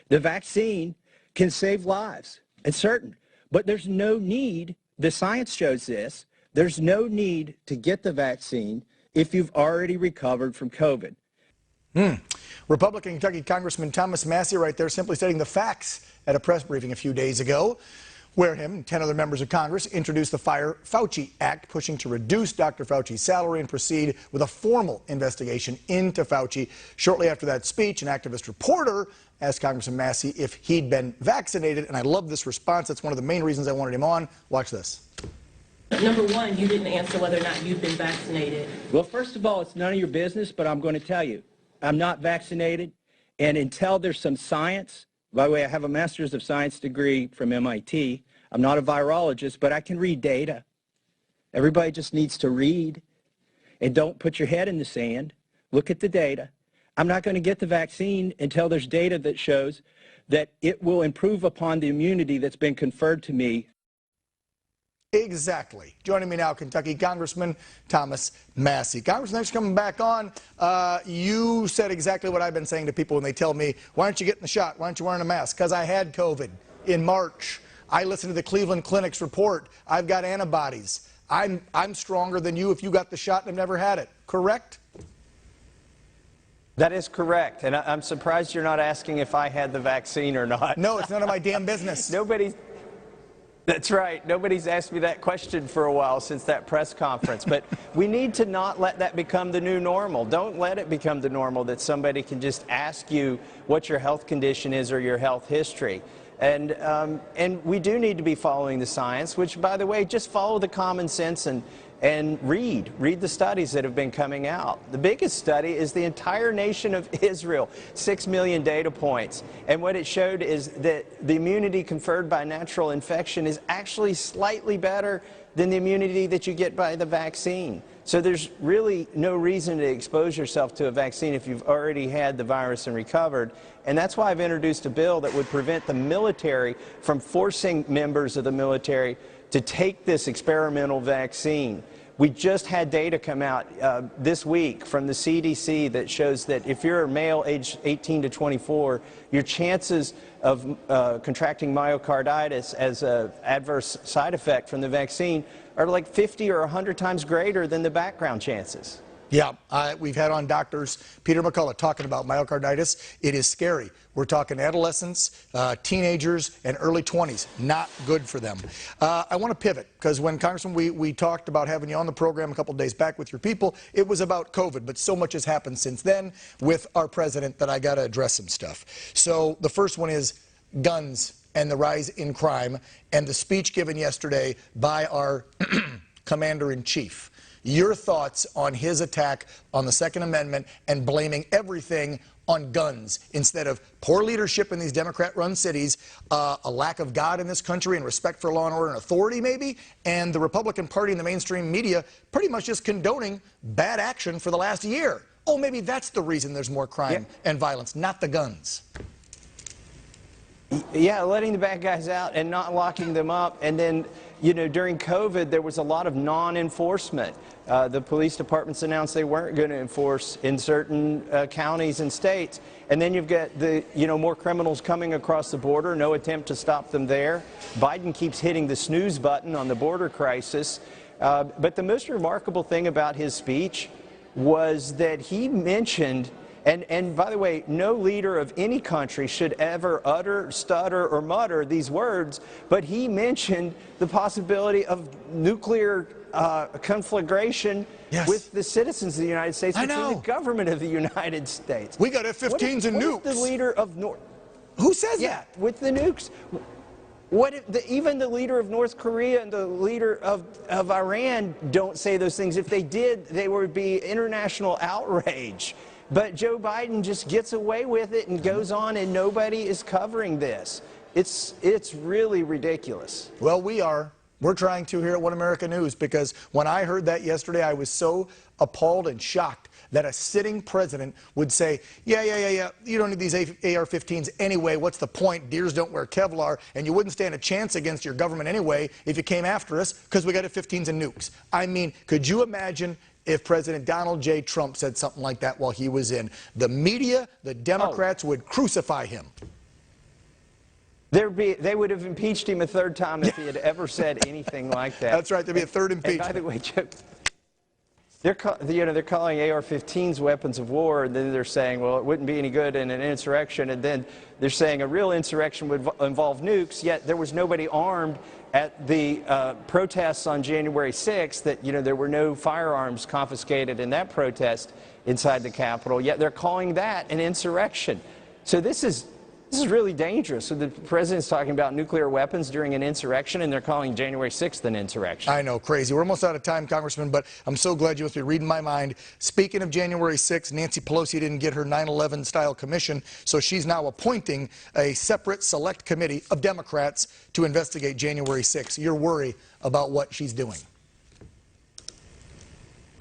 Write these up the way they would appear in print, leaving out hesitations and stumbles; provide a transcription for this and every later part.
The vaccine can save lives, it's certain. But there's no need, the science shows this, there's no need to get the vaccine if you've already recovered from COVID. Republican Kentucky Congressman Thomas Massie right there simply stating the facts at a press briefing a few days ago, where him and 10 other members of Congress introduced the Fire Fauci Act, pushing to reduce Dr. Fauci's salary and proceed with a formal investigation into Fauci. Shortly after that speech, an activist reporter asked Congressman Massie if he'd been vaccinated, and I love this response. That's one of the main reasons I wanted him on. Watch this. Number one, you didn't answer whether or not you've been vaccinated. Well, first of all, it's none of your business, but I'm going to tell you. I'm not vaccinated, and until there's some science, by the way, I have a master's of science degree from MIT. I'm not a virologist, but I can read data. Everybody just needs to read, and don't put your head in the sand. Look at the data. I'm not going to get the vaccine until there's data that shows that it will improve upon the immunity that's been conferred to me. Exactly. Joining me now, Kentucky Congressman Thomas Massie. Congressman, thanks for coming back on. You said exactly what I've been saying to people when they tell me, why aren't you getting the shot? Why aren't you wearing a mask? Because I had COVID in March. I listened to the Cleveland Clinic's report. I've got antibodies. I'm stronger than you if you got the shot and have never had it. Correct? That is correct. And I'm surprised you're not asking if I had the vaccine or not. No, it's none of my damn business. That's right. Nobody's asked me that question for a while since that press conference. But we need to not let that become the new normal. Don't let it become the normal that somebody can just ask you what your health condition is or your health history. And we do need to be following the science, which, by the way, just follow the common sense and read the studies that have been coming out. The biggest study is the entire nation of Israel, 6 million data points. And what it showed is that the immunity conferred by natural infection is actually slightly better than the immunity that you get by the vaccine. So there's really no reason to expose yourself to a vaccine if you've already had the virus and recovered. And that's why I've introduced a bill that would prevent the military from forcing members of the military to take this experimental vaccine. We just had data come out this week from the CDC that shows that if you're a male aged 18 to 24, your chances of contracting myocarditis as an adverse side effect from the vaccine are like 50 or 100 times greater than the background chances. Yeah, we've had on doctors, Peter McCullough, talking about myocarditis. It is scary. We're talking adolescents, teenagers, and early 20s. Not good for them. I want to pivot, because when, Congressman, we talked about having you on the program a couple days back with your people, it was about COVID, but so much has happened since then with our president that I got to address some stuff. So the first one is guns and the rise in crime, and the speech given yesterday by our commander-in-chief. Your thoughts on his attack on the Second Amendment and blaming everything on guns instead of poor leadership in these Democrat-run cities, a lack of God in this country and respect for law and order and authority maybe, and the Republican Party and the mainstream media pretty much just condoning bad action for the last year. Oh, maybe that's the reason there's more crime and violence, not the guns. Yeah, letting the bad guys out and not locking them up. And then, you know, during COVID, there was a lot of non-enforcement. The police departments announced they weren't going to enforce in certain counties and states. And then you've got more criminals coming across the border, no attempt to stop them there. Biden keeps hitting the snooze button on the border crisis. But the most remarkable thing about his speech was that he mentioned, and by the way, no leader of any country should ever utter, stutter, or mutter these words, but he mentioned the possibility of nuclear conflagration with the citizens of the United States, between the government of the United States. We got F-15s and nukes. The leader of North... Who says that? Yeah, with the nukes. What if even the leader of North Korea and the leader of Iran don't say those things? If they did, they would be international outrage. But Joe Biden just gets away with it and goes on, and nobody is covering this. It's really ridiculous. Well, we're trying to here at One America News, because when I heard that yesterday, I was so appalled and shocked that a sitting president would say, yeah, you don't need these AR-15s anyway. What's the point? Deers don't wear Kevlar, and you wouldn't stand a chance against your government anyway if you came after us because we got F-15s and nukes. I mean, could you imagine if President Donald J. Trump said something like that while he was in? The media, the Democrats would crucify him. They would have impeached him a third time if he had ever said anything like that. That's right. There'd be a third And impeachment. by the way, Joe, they're calling AR-15s weapons of war, and then they're saying, well, it wouldn't be any good in an insurrection, and then they're saying a real insurrection would involve nukes, yet there was nobody armed at the protests on January 6th, that, there were no firearms confiscated in that protest inside the Capitol, yet they're calling that an insurrection. So this is really dangerous. So the president's talking about nuclear weapons during an insurrection, and they're calling January 6th an insurrection. I know, crazy. We're almost out of time, Congressman, but I'm so glad you must be reading my mind. Speaking of January 6th, Nancy Pelosi didn't get her 9/11 style commission, so she's now appointing a separate select committee of Democrats to investigate January 6th. Your worry about what she's doing?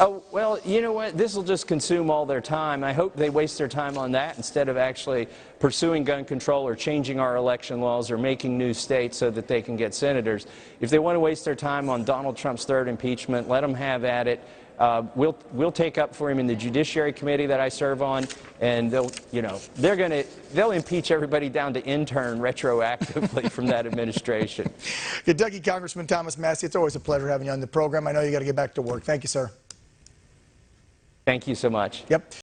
Oh, well, you know what? This will just consume all their time. I hope they waste their time on that instead of actually pursuing gun control or changing our election laws or making new states so that they can get senators. If they want to waste their time on Donald Trump's third impeachment, let them have at it. We'll take up for him in the Judiciary Committee that I serve on, and they'll impeach everybody down to intern retroactively from that administration. Kentucky Congressman Thomas Massie, it's always a pleasure having you on the program. I know you got to get back to work. Thank you, sir. Thank you so much. Yep.